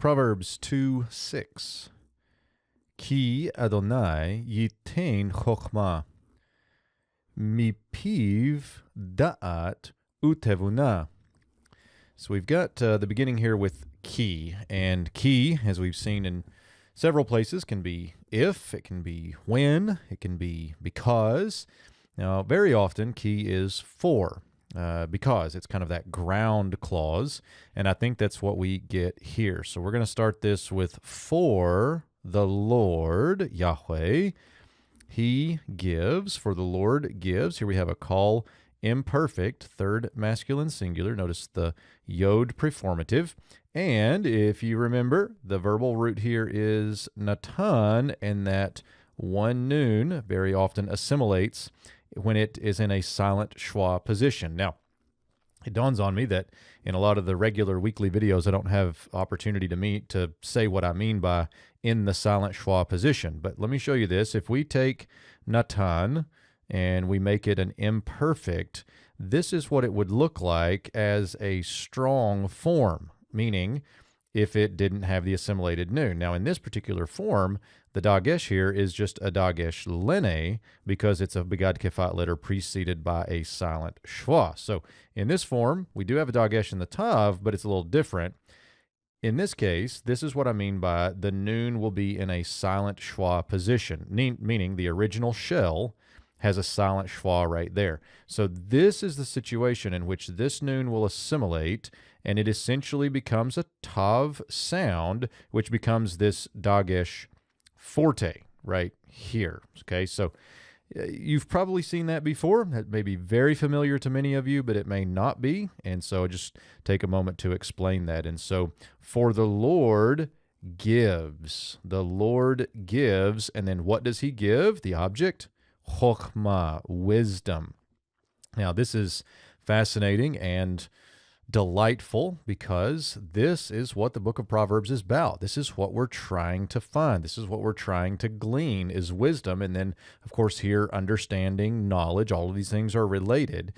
Proverbs 2:6. Ki Adonai yitain chokhmah, mipiv da'at utevuna. So we've got the beginning here with ki, and ki, as we've seen in several places, can be if, it can be when, it can be because. Now, very often, ki is for, because it's kind of that ground clause, and I think that's what we get here. So we're going to start this with for the Lord, Yahweh, He gives, for the Lord gives. Here we have a call imperfect, third masculine singular. Notice the yod preformative. And if you remember, the verbal root here is natan, and that one noon very often assimilates when it is in a silent schwa position. Now, it dawns on me that in a lot of the regular weekly videos, I don't have opportunity to say what I mean by in the silent schwa position. But let me show you this. If we take natan and we make it an imperfect, this is what it would look like as a strong form, meaning if it didn't have the assimilated noon. Now, in this particular form, the dagesh here is just a dagesh lene because it's a begad kefat letter preceded by a silent schwa. So in this form, we do have a dagesh in the tav, but it's a little different. In this case, this is what I mean by the noon will be in a silent schwa position, meaning the original shell has a silent schwa right there. So this is the situation in which this noon will assimilate, and it essentially becomes a tav sound, which becomes this dagesh forte right here. Okay, so you've probably seen that before. That may be very familiar to many of you, but it may not be. And so just take a moment to explain that. And so for the Lord gives. The Lord gives. And then what does he give? The object? Chokhmah, wisdom. Now, this is fascinating and delightful because this is what the book of Proverbs is about. This is what we're trying to find. This is what we're trying to glean is wisdom. And then, of course, here, understanding, knowledge, all of these things are related.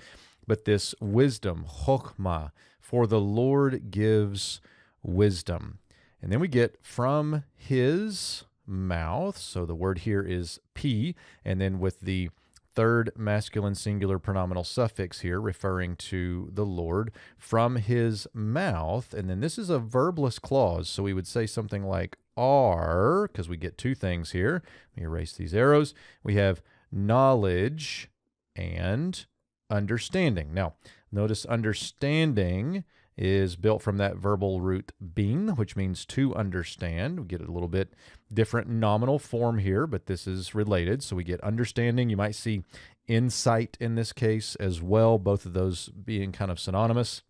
But this wisdom, chokhmah, for the Lord gives wisdom. And then we get from his mouth. So the word here is p, and then with the third masculine singular pronominal suffix here referring to the Lord, from his mouth. And then this is a verbless clause, so we would say something like are, because we get two things here. Let me erase these arrows. We have knowledge and understanding. Now, notice understanding is built from that verbal root bin, which means to understand. We get a little bit different nominal form here, but this is related. So we get understanding. You might see insight in this case as well, both of those being kind of synonymous.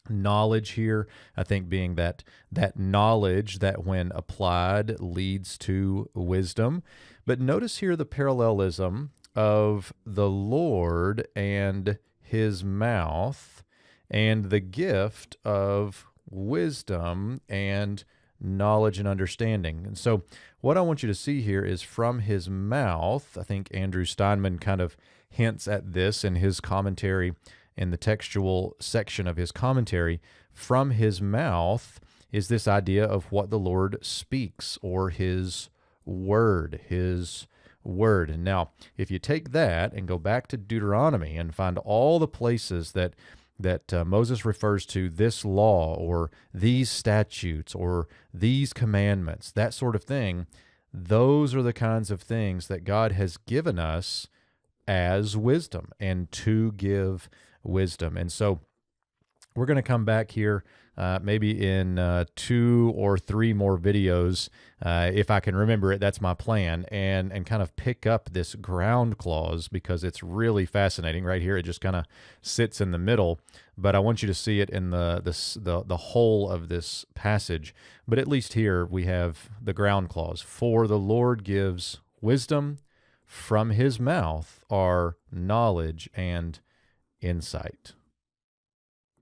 Knowledge here, I think, being that knowledge that when applied leads to wisdom. But notice here the parallelism of the Lord and his mouth and the gift of wisdom and knowledge and understanding. And so what I want you to see here is from his mouth. I think Andrew Steinman kind of hints at this in his commentary, in the textual section of his commentary. From his mouth is this idea of what the Lord speaks, or his word, And now, if you take that and go back to Deuteronomy and find all the places that Moses refers to this law or these statutes or these commandments, that sort of thing, those are the kinds of things that God has given us as wisdom and to give wisdom. And so we're going to come back here maybe in 2 or 3 more videos, if I can remember it. That's my plan, and kind of pick up this ground clause because it's really fascinating. Right here, it just kind of sits in the middle, but I want you to see it in the whole of this passage. But at least here we have the ground clause: for the Lord gives wisdom, from his mouth are knowledge and insight.